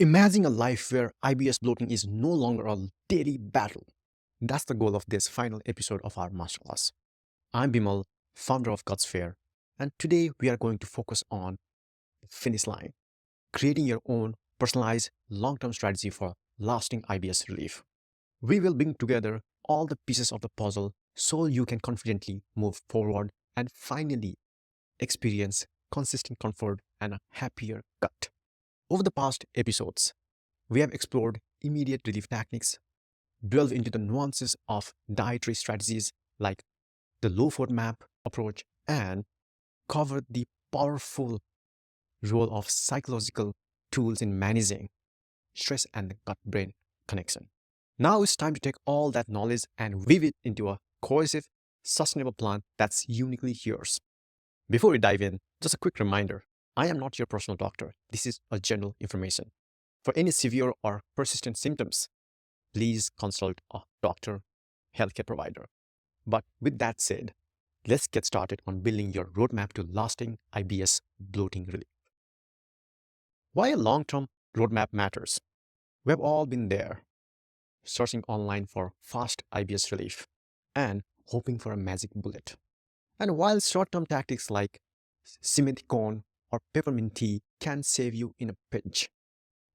Imagine a life where IBS bloating is no longer a daily battle. That's the goal of this final episode of our masterclass. I'm Bimal, founder of Gutsphere, and today we are going to focus on the finish line, creating your own personalized long-term strategy for lasting IBS relief. We will bring together all the pieces of the puzzle so you can confidently move forward and finally experience consistent comfort and a happier gut. Over the past episodes, we have explored immediate relief techniques, delved into the nuances of dietary strategies like the low FODMAP approach, and covered the powerful role of psychological tools in managing stress and the gut brain connection. Now it's time to take all that knowledge and weave it into a cohesive, sustainable plan that's uniquely yours. Before we dive in, just a quick reminder, I am not your personal doctor. This is a general information. For any severe or persistent symptoms, please consult a doctor, healthcare provider. But with that said, let's get started on building your roadmap to lasting IBS bloating relief. Why a long-term roadmap matters. We've all been there, searching online for fast IBS relief and hoping for a magic bullet. And while short-term tactics like simethicone or peppermint tea can save you in a pinch,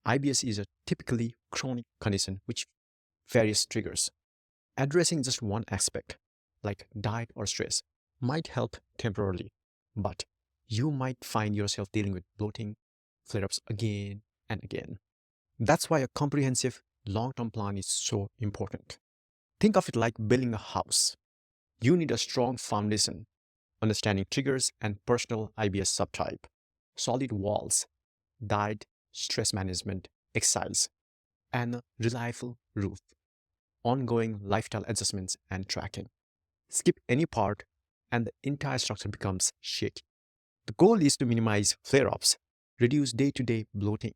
IBS is a typically chronic condition which various triggers. Addressing just one aspect, like diet or stress, might help temporarily, but you might find yourself dealing with bloating, flare-ups again and again. That's why a comprehensive long-term plan is so important. Think of it like building a house. You need a strong foundation, understanding triggers and personal IBS subtype, solid walls, diet, stress management, exercise, and a reliable roof, ongoing lifestyle adjustments and tracking. Skip any part and the entire structure becomes shaky. The goal is to minimize flare-ups, reduce day-to-day bloating,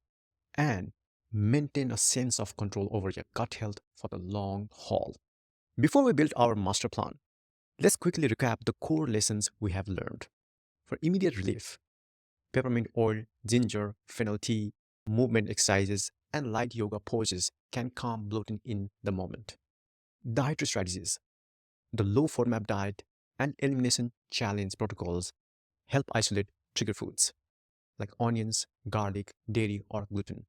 and maintain a sense of control over your gut health for the long haul. Before we build our master plan, let's quickly recap the core lessons we have learned. For immediate relief, peppermint oil, ginger, fennel tea, movement exercises, and light yoga poses can calm bloating in the moment. Dietary strategies. The low FODMAP diet and elimination challenge protocols help isolate trigger foods like onions, garlic, dairy, or gluten.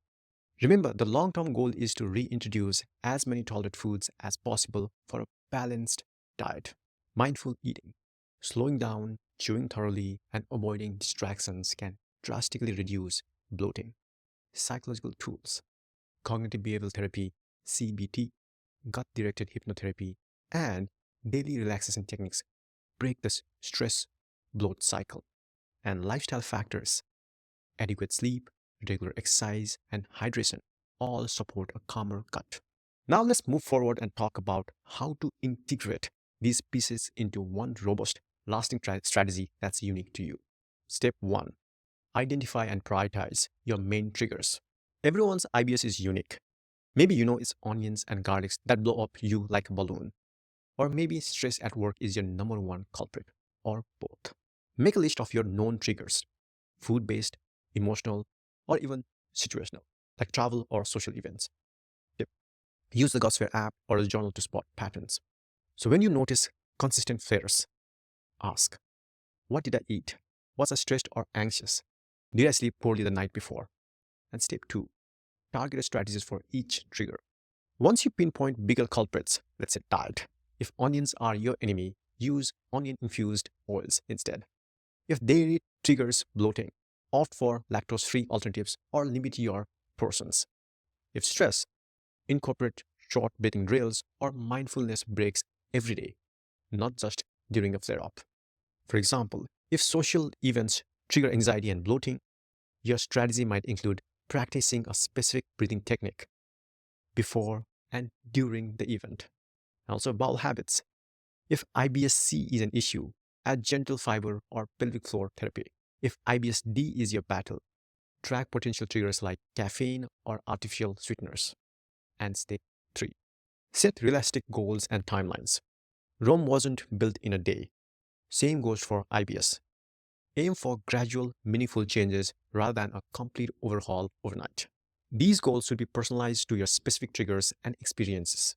Remember, the long-term goal is to reintroduce as many tolerant foods as possible for a balanced diet. Mindful eating. Slowing down, chewing thoroughly, and avoiding distractions can drastically reduce bloating. Psychological tools. Cognitive behavioral therapy, CBT, gut-directed hypnotherapy, and daily relaxation techniques break the stress bloat cycle. And lifestyle factors, adequate sleep, regular exercise, and hydration all support a calmer gut. Now let's move forward and talk about how to integrate these pieces into one robust, lasting strategy that's unique to you. Step 1. Identify and prioritize your main triggers. Everyone's IBS is unique. Maybe you know it's onions and garlics that blow up you like a balloon. Or maybe stress at work is your number one culprit, or both. Make a list of your known triggers, food-based, emotional, or even situational, like travel or social events. Yep. Use the Gutsphere app or the journal to spot patterns. So when you notice consistent flares, ask, what did I eat? Was I stressed or anxious? Did I sleep poorly the night before? And step 2, target strategies for each trigger. Once you pinpoint bigger culprits, let's say diet, if onions are your enemy, use onion-infused oils instead. If dairy triggers bloating, opt for lactose-free alternatives or limit your portions. If stress, incorporate short breathing drills or mindfulness breaks every day, not just during a flare-up. For example, if social events trigger anxiety and bloating, your strategy might include practicing a specific breathing technique before and during the event. Also, bowel habits. If IBS-C is an issue, add gentle fiber or pelvic floor therapy. If IBS-D is your battle, track potential triggers like caffeine or artificial sweeteners. And step 3. Set realistic goals and timelines. Rome wasn't built in a day. Same goes for IBS. Aim for gradual, meaningful changes rather than a complete overhaul overnight. These goals should be personalized to your specific triggers and experiences.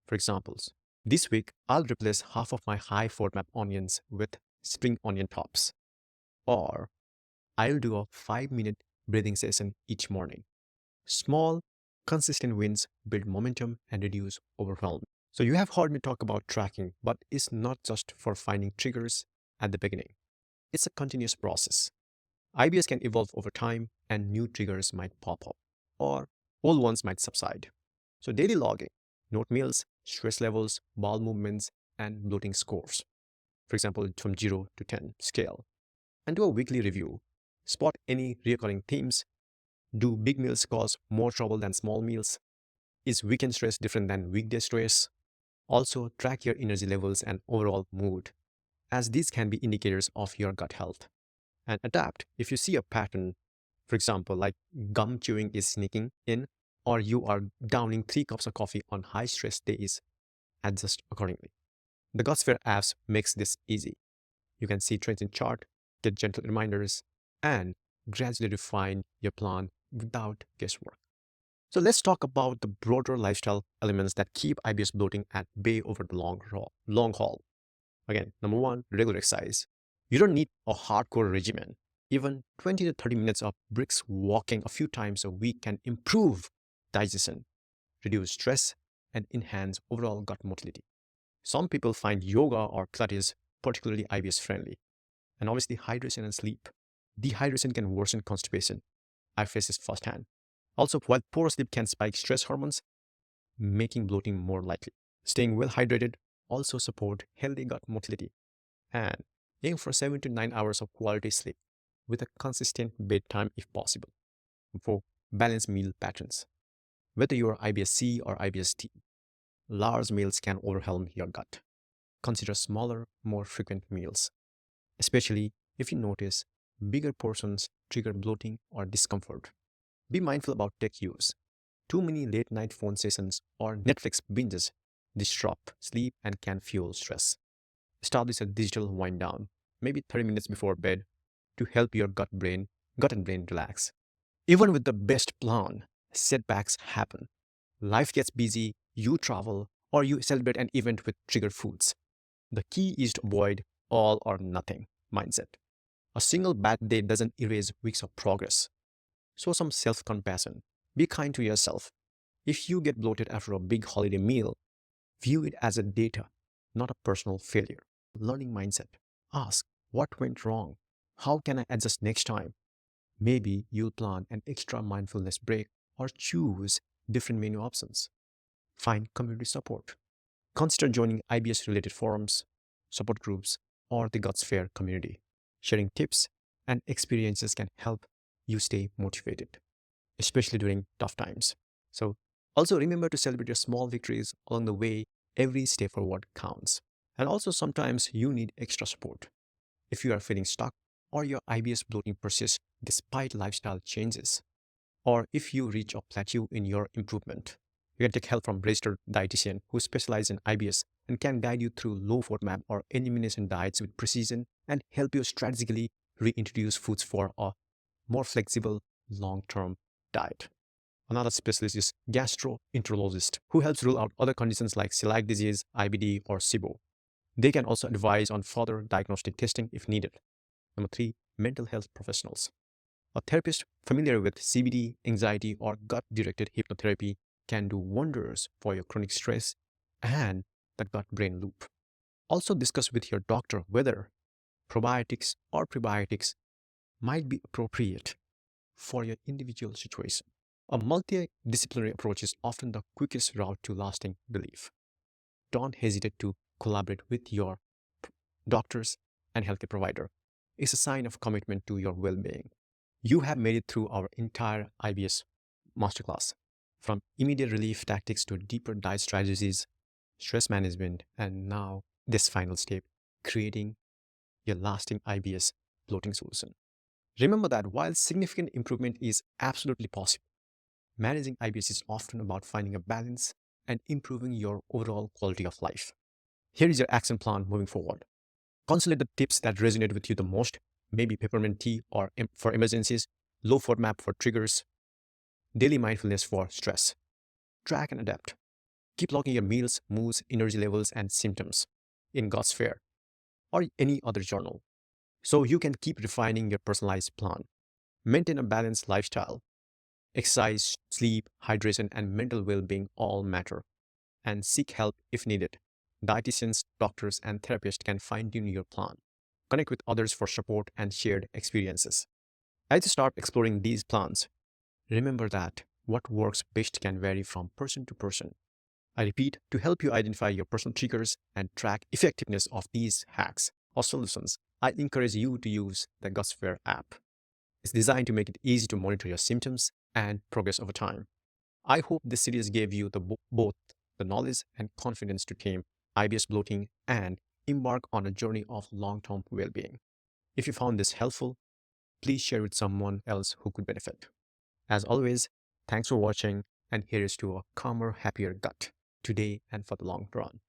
For examples, this week I'll replace half of my high FODMAP onions with spring onion tops. Or I'll do a 5-minute breathing session each morning. Small, consistent wins build momentum and reduce overwhelm. So you have heard me talk about tracking, but it's not just for finding triggers at the beginning. It's a continuous process. IBS can evolve over time and new triggers might pop up, or old ones might subside. So daily logging, note meals, stress levels, bowel movements, and bloating scores. For example, from 0 to 10 scale. And do a weekly review. Spot any recurring themes. Do big meals cause more trouble than small meals? Is weekend stress different than weekday stress? Also, track your energy levels and overall mood, as these can be indicators of your gut health. And adapt if you see a pattern, for example, like gum chewing is sneaking in, or you are downing 3 cups of coffee on high stress days, adjust accordingly. The Gutsphere apps makes this easy. You can see trends in chart, get gentle reminders, and gradually refine your plan without guesswork. So let's talk about the broader lifestyle elements that keep IBS bloating at bay over the long haul. Again, number one, regular exercise. You don't need a hardcore regimen. Even 20 to 30 minutes of brisk walking a few times a week can improve digestion, reduce stress, and enhance overall gut motility. Some people find yoga or Pilates particularly IBS friendly. And obviously, hydration and sleep. Dehydration can worsen constipation. I face this firsthand. Also, while poor sleep can spike stress hormones, making bloating more likely. Staying well hydrated also support healthy gut motility. And aim for 7 to 9 hours of quality sleep with a consistent bedtime if possible. For balanced meal patterns. Whether you are IBS-C or IBS-T, large meals can overwhelm your gut. Consider smaller, more frequent meals, especially if you notice bigger portions trigger bloating or discomfort. Be mindful about tech use. Too many late night phone sessions or Netflix binges disrupt sleep and can fuel stress. Establish a digital wind down, maybe 30 minutes before bed, to help your gut and brain relax. Even with the best plan, setbacks happen. Life gets busy, you travel, or you celebrate an event with trigger foods. The key is to avoid all or nothing mindset. A single bad day doesn't erase weeks of progress. Show some self-compassion. Be kind to yourself. If you get bloated after a big holiday meal, view it as a data, not a personal failure. Learning mindset. Ask, what went wrong? How can I adjust next time? Maybe you'll plan an extra mindfulness break or choose different menu options. Find community support. Consider joining IBS-related forums, support groups, or the Gutsphere community. Sharing tips and experiences can help you stay motivated, especially during tough times. So also remember to celebrate your small victories along the way. Every step forward counts. And also sometimes you need extra support. If you are feeling stuck or your IBS bloating persists despite lifestyle changes, or if you reach a plateau in your improvement, you can take help from registered dietitian who specializes in IBS and can guide you through low FODMAP or elimination diets with precision and help you strategically reintroduce foods for a more flexible long-term diet. Another specialist is gastroenterologist who helps rule out other conditions like celiac disease, IBD, or SIBO. They can also advise on further diagnostic testing if needed. Number 3, mental health professionals. A therapist familiar with CBD, anxiety, or gut-directed hypnotherapy can do wonders for your chronic stress and the gut-brain loop. Also discuss with your doctor whether probiotics or prebiotics might be appropriate for your individual situation. A multidisciplinary approach is often the quickest route to lasting relief. Don't hesitate to collaborate with your doctors and healthcare provider. It's a sign of commitment to your well-being. You have made it through our entire IBS Masterclass, from immediate relief tactics to deeper diet strategies, stress management, and now this final step, creating your lasting IBS bloating solution. Remember that while significant improvement is absolutely possible, managing IBS is often about finding a balance and improving your overall quality of life. Here is your action plan moving forward. Consolidate the tips that resonate with you the most, maybe peppermint tea or for emergencies, low FODMAP for triggers, daily mindfulness for stress. Track and adapt. Keep logging your meals, moods, energy levels, and symptoms in Gutsphere or any other journal so you can keep refining your personalized plan. Maintain a balanced lifestyle. Exercise, sleep, hydration, and mental well being all matter. And seek help if needed. Dietitians, doctors, and therapists can fine tune your plan. Connect with others for support and shared experiences. As you start exploring these plans, remember that what works best can vary from person to person. I repeat, to help you identify your personal triggers and track effectiveness of these hacks or solutions, I encourage you to use the Gutsphere app. It's designed to make it easy to monitor your symptoms and progress over time. I hope this series gave you both the knowledge and confidence to tame IBS bloating and embark on a journey of long-term well-being. If you found this helpful, please share with someone else who could benefit. As always, thanks for watching, and here is to a calmer, happier gut today and for the long run.